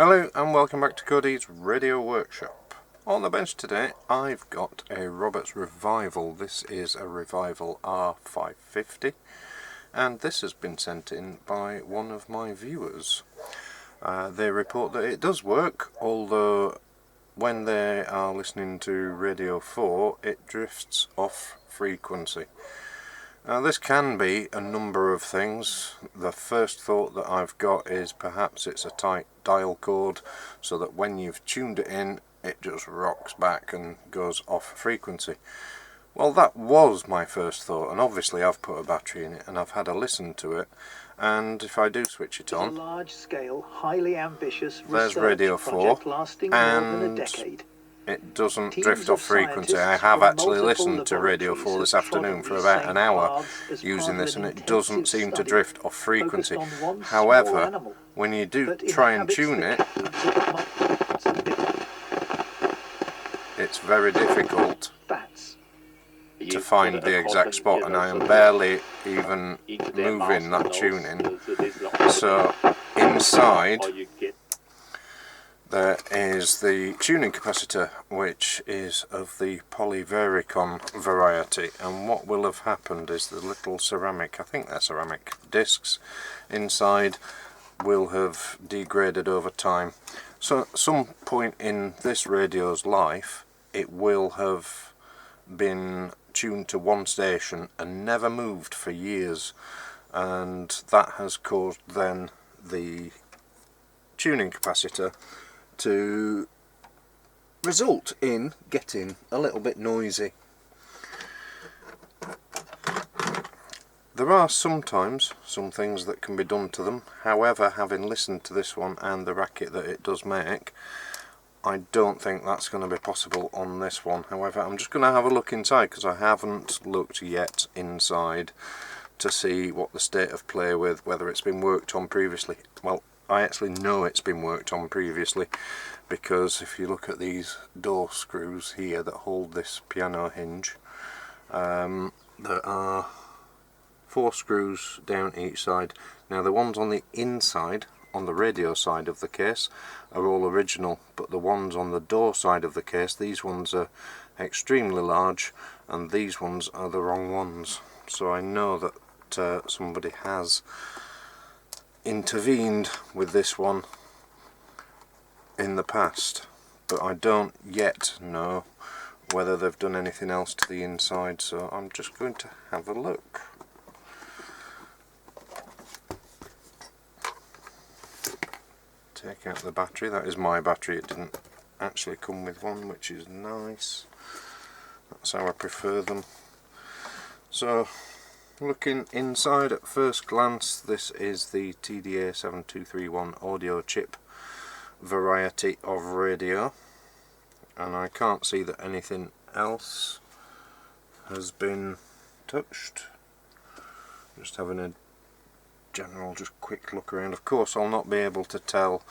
Hello and welcome back to Cody's Radio Workshop. On the bench today I've got a Roberts Revival. This is a Revival R550 and this has been sent in by one of my viewers. They report that it does work, although when they are listening to Radio 4 it drifts off frequency. Now this can be a number of things. The first thought that I've got is perhaps it's a tight dial code so that when you've tuned it in it just rocks back and goes off frequency. Well, that was my first thought, and obviously I've put a battery in it and I've had a listen to it, and if I do switch it on, large scale, highly ambitious there's Radio 4 and it doesn't drift off frequency. I have actually listened to Radio 4 this afternoon for about an hour using this and it doesn't seem to drift off frequency. However, when you do try and tune it, it's very difficult to find the exact spot, and I am barely even moving that tuning. So inside there is the tuning capacitor, which is of the polyethylene variety, and what will have happened is the little ceramic, I think they're ceramic discs inside, will have degraded over time. So at some point in this radio's life it will have been tuned to one station and never moved for years, and that has caused then the tuning capacitor to result in getting a little bit noisy. There are sometimes some things that can be done to them. However, having listened to this one and the racket that it does make, I don't think that's going to be possible on this one. However, I'm just going to have a look inside because I haven't looked yet inside to see what the state of play with, whether it's been worked on previously. Well, I actually know it's been worked on previously, because if you look at these door screws here that hold this piano hinge, there are 4 screws down each side. Now the ones on the inside, on the radio side of the case, are all original, but the ones on the door side of the case, these ones are extremely large and these ones are the wrong ones. So I know that somebody has intervened with this one in the past, but I don't yet know whether they've done anything else to the inside, so I'm just going to have a look. Take out the battery. That is my battery, it didn't actually come with one, which is nice. That's how I prefer them. So looking inside at first glance, this is the TDA7231 audio chip variety of radio, and I can't see that anything else has been touched. Just having a general quick look around. Of course I'll not be able to tell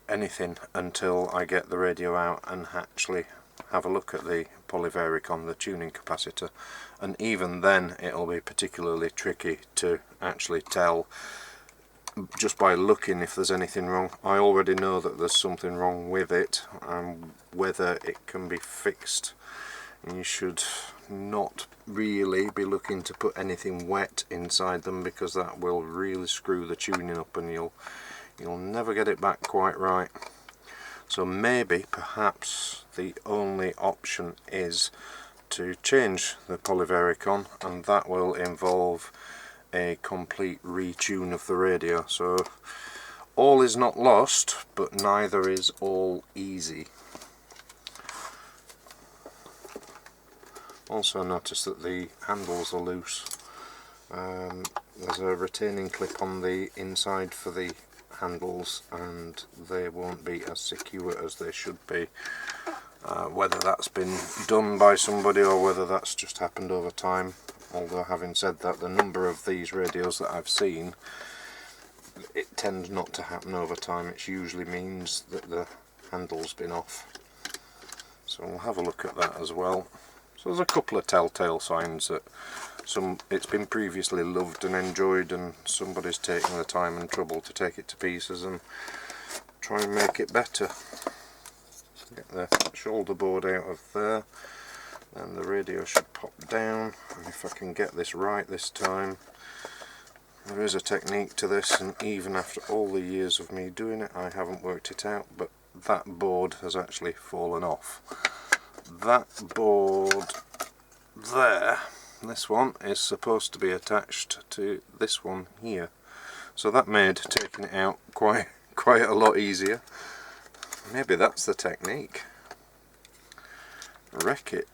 anything until I get the radio out and actually have a look at the polyethylene, the tuning capacitor, and even then it'll be particularly tricky to actually tell just by looking if there's anything wrong. I already know that there's something wrong with it, and whether it can be fixed. You should not really be looking to put anything wet inside them, because that will really screw the tuning up and you'll never get it back quite right. So maybe, perhaps, the only option is to change the polyethylene, and that will involve a complete retune of the radio. So all is not lost, but neither is all easy. Also notice that the handles are loose. There's a retaining clip on the inside for the handles and they won't be as secure as they should be. Whether that's been done by somebody or whether that's just happened over time. Although having said that, the number of these radios that I've seen, it tends not to happen over time. It usually means that the handle's been off. So we'll have a look at that as well. So there's a couple of telltale signs that it's been previously loved and enjoyed, and somebody's taking the time and trouble to take it to pieces and try and make it better. Get the shoulder board out of there, and the radio should pop down. And if I can get this right this time, there is a technique to this, and even after all the years of me doing it, I haven't worked it out, but that board has actually fallen off. That board there, this one, is supposed to be attached to this one here, so that made taking it out quite a lot easier. Maybe that's the technique. Wreck it.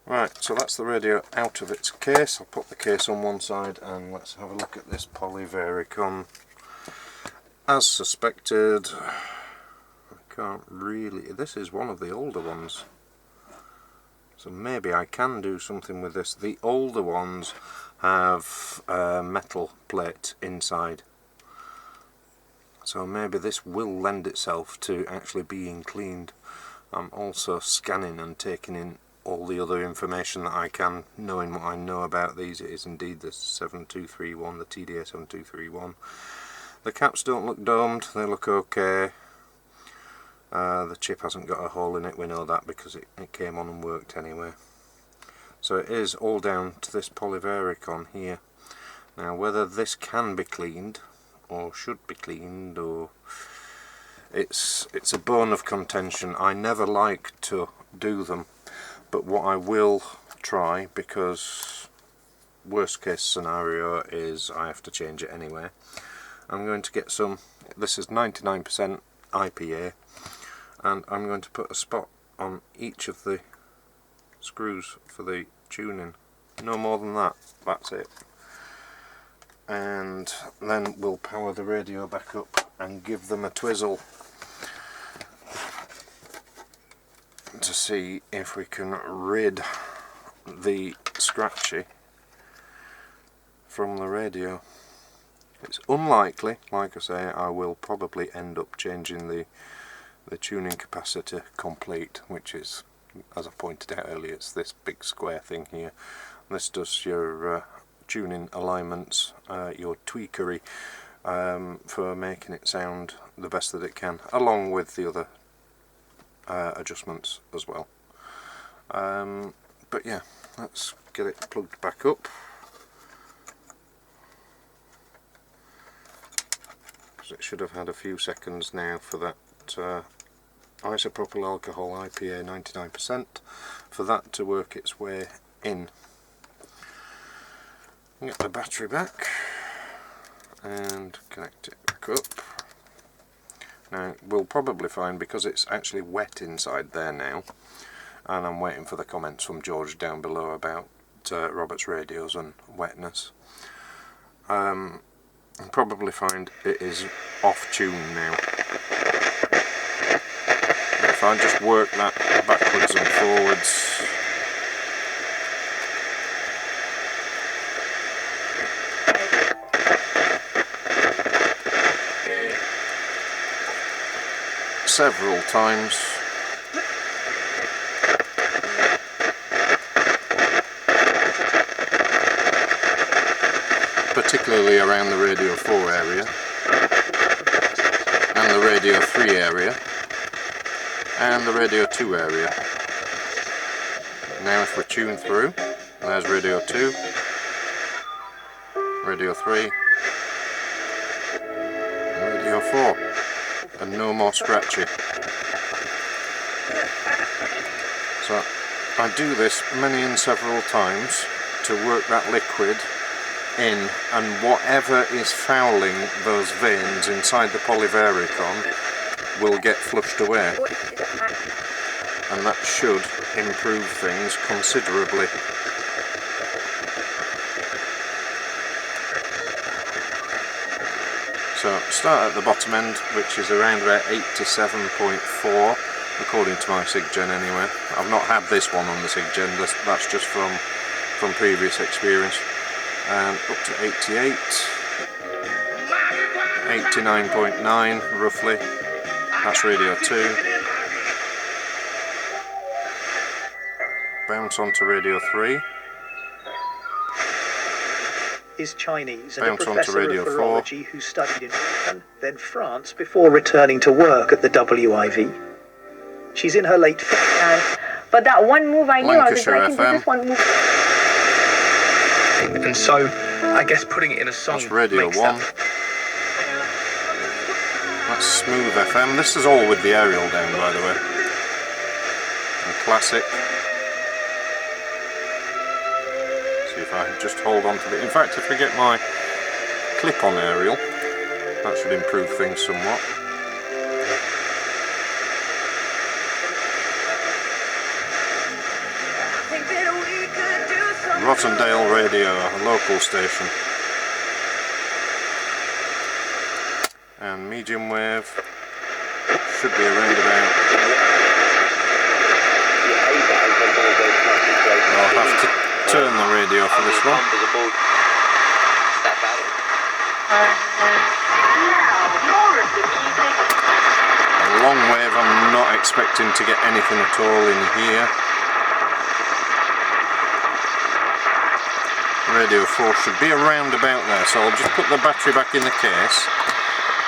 Right, so that's the radio out of its case. I'll put the case on one side and let's have a look at this polyvaricon. As suspected, I can't really... This is one of the older ones, so maybe I can do something with this. The older ones have a metal plate inside, so maybe this will lend itself to actually being cleaned. I'm also scanning and taking in all the other information that I can, knowing what I know about these. It is indeed the 7231, the TDA 7231. The caps don't look domed, they look okay. The chip hasn't got a hole in it, we know that because it came on and worked anyway. So it is all down to this polyvaricon here. Now whether this can be cleaned, or should be cleaned, or it's a bone of contention. I never like to do them, but what I will try, because worst case scenario is I have to change it anyway, I'm going to get some, this is 99% IPA, and I'm going to put a spot on each of the screws for the tuning. No more than that, that's it. And then we'll power the radio back up and give them a twizzle to see if we can rid the scratchy from the radio. It's unlikely, like I say. I will probably end up changing the tuning capacitor complete, which is, as I pointed out earlier, it's this big square thing here. This does your tuning alignments, your tweakery, for making it sound the best that it can, along with the other adjustments as well. But yeah, let's get it plugged back up, because it should have had a few seconds now for that isopropyl alcohol IPA 99%, for that to work its way in. Get the battery back and connect it back up. Now we'll probably find, because it's actually wet inside there now, and I'm waiting for the comments from George down below about Robert's radios and wetness, I'll probably find it is off tune now. If I just work that backwards and forwards, several times, particularly around the radio 4 area and the radio 3 area and the radio 2 area. Now if we tune through, there's radio 2, radio 3 and radio 4, and no more scratchy. So I do this many and several times to work that liquid in, and whatever is fouling those veins inside the polyvaricon will get flushed away, and that should improve things considerably. So start at the bottom end, which is around about 87.4 according to my SIGGEN anyway. I've not had this one on the SIGGEN, that's just from previous experience. And up to 88, 89.9 roughly, that's radio 2, bounce onto radio 3, Is Chinese and a bounce onto professor radio of 4, virology who studied in Japan, then France, before returning to work at the WIV. She's in her late 50s. But that one move I knew, I was Lancashire like, FM. this one move. And so, I guess putting it in a song that's radio makes 1, that. that's Smooth FM. This is all with the aerial down, by the way. And Classic. See if I can just hold on to the... In fact, if I get my clip-on aerial, that should improve things somewhat. Rottendale Radio, a local station. And medium wave should be around about... I'll have to turn the radio for this one. A long wave, I'm not expecting to get anything at all in here. Radio 4 should be around about there, so I'll just put the battery back in the case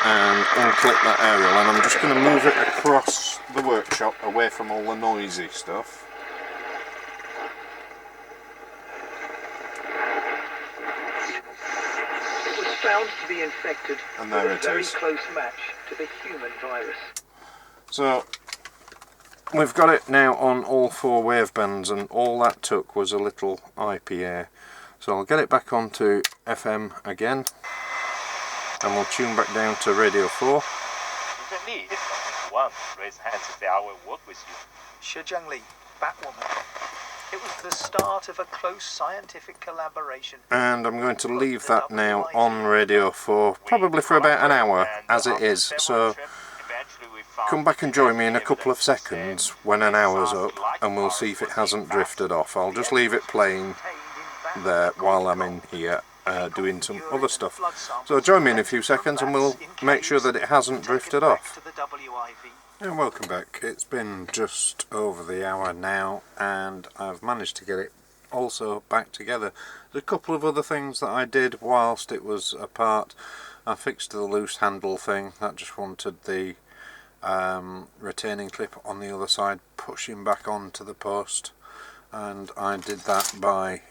and unclip that aerial, and I'm just going to move it across the workshop away from all the noisy stuff. It was found to be infected And with there a it very is. close match to the human virus. So we've got it now on all 4 wavebands, and all that took was a little IPA. So I'll get it back onto FM again, and we'll tune back down to radio 4. You can lead one. Raise hands if they will work with you. Shijangli, Batwoman. It was the start of a close scientific collaboration. And I'm going to leave that now on radio 4, probably for about an hour as it is. So come back and join me in a couple of seconds when an hour's up, and we'll see if it hasn't drifted off. I'll just leave it playing there while I'm in here doing some other stuff. So join me in a few seconds and we'll make sure that it hasn't drifted off. And welcome back. It's been just over the hour now, and I've managed to get it also back together. There's a couple of other things that I did whilst it was apart. I fixed the loose handle thing, that just wanted the retaining clip on the other side pushing back onto the post, and I did that by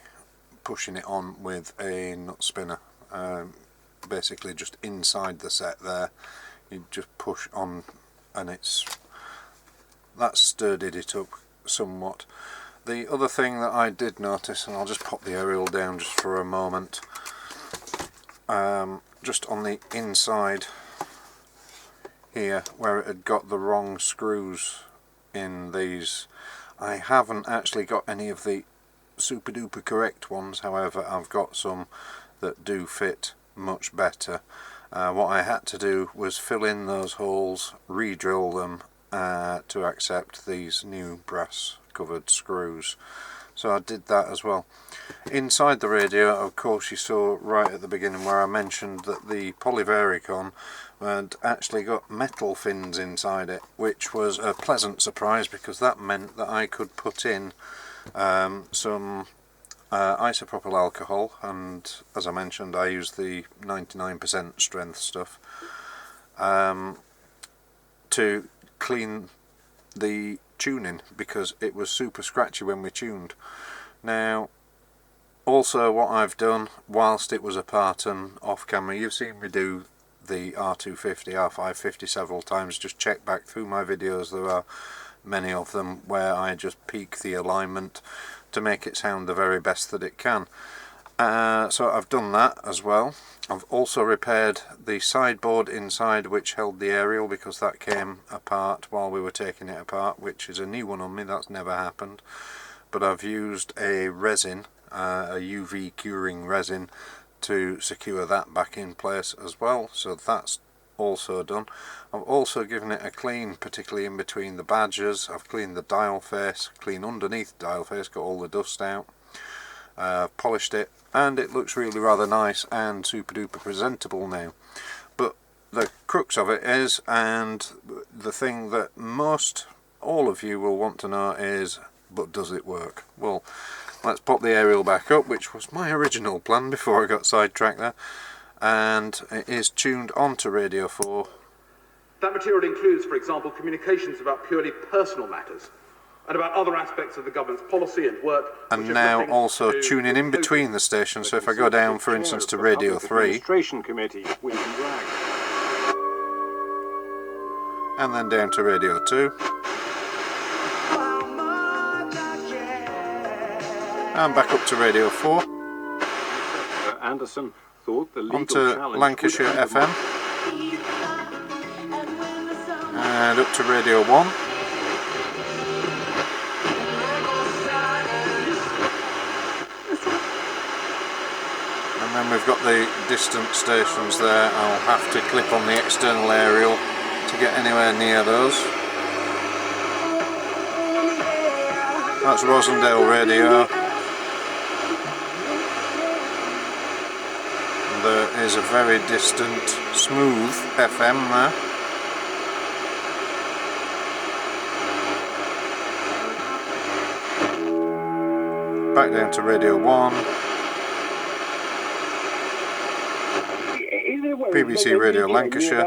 pushing it on with a nut spinner, basically just inside the set there. You just push on and that sturdied it up somewhat. The other thing that I did notice, and I'll just pop the aerial down just for a moment, just on the inside here where it had got the wrong screws in these, I haven't actually got any of the super duper correct ones. However, I've got some that do fit much better. What I had to do was fill in those holes, re-drill them to accept these new brass covered screws. So I did that as well. Inside the radio, of course, you saw right at the beginning where I mentioned that the Polyvaricon had actually got metal fins inside it, which was a pleasant surprise because that meant that I could put in some isopropyl alcohol, and as I mentioned, I used the 99% strength stuff to clean the tuning because it was super scratchy when we tuned. Now also what I've done whilst it was apart and off camera, you've seen me do the R250, R550 several times. Just check back through my videos, there are many of them where I just peak the alignment to make it sound the very best that it can. So I've done that as well. I've also repaired the sideboard inside which held the aerial because that came apart while we were taking it apart, which is a new one on me, that's never happened. But I've used a resin, a UV curing resin, to secure that back in place as well, so that's also done. I've also given it a clean, particularly in between the badges. I've cleaned the dial face, clean underneath the dial face, got all the dust out, polished it, and it looks really rather nice and super duper presentable now. But the crux of it is, and the thing that all of you will want to know is but does it work? Well, let's pop the aerial back up, which was my original plan before I got sidetracked there, and it is tuned onto radio 4. That material includes, for example, communications about purely personal matters and about other aspects of the government's policy and work. And now also tuning in between the stations, so if I go down, for instance, to radio 3, and then down to radio 2, and back up to radio 4, Anderson thought the legal onto Lancashire FM, and up to radio 1, and then we've got the distant stations there. I'll have to clip on the external aerial to get anywhere near those. That's Rosendale Radio. And there is a very distant Smooth FM there. Back down to Radio 1. BBC Radio Lancashire.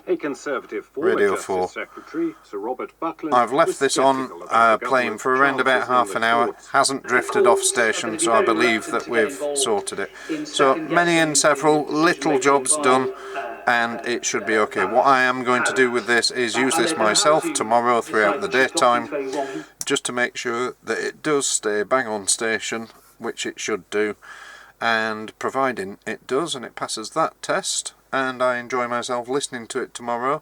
A Conservative Radio 4. Secretary, Sir Robert Buckland, I've left this on playing for around about half an hour. Hasn't drifted off station, so I believe that we've sorted it. So many and several little jobs done, and it should be okay. What I am going to do with this is use this myself tomorrow throughout the daytime, just to make sure that it does stay bang on station, which it should do. And providing it does and it passes that test, and I enjoy myself listening to it tomorrow,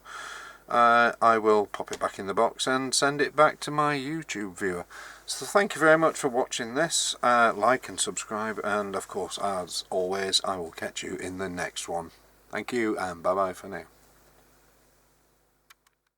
I will pop it back in the box and send it back to my YouTube viewer. So thank you very much for watching this. Like and subscribe, and of course, as always, I will catch you in the next one. Thank you, and bye bye for now.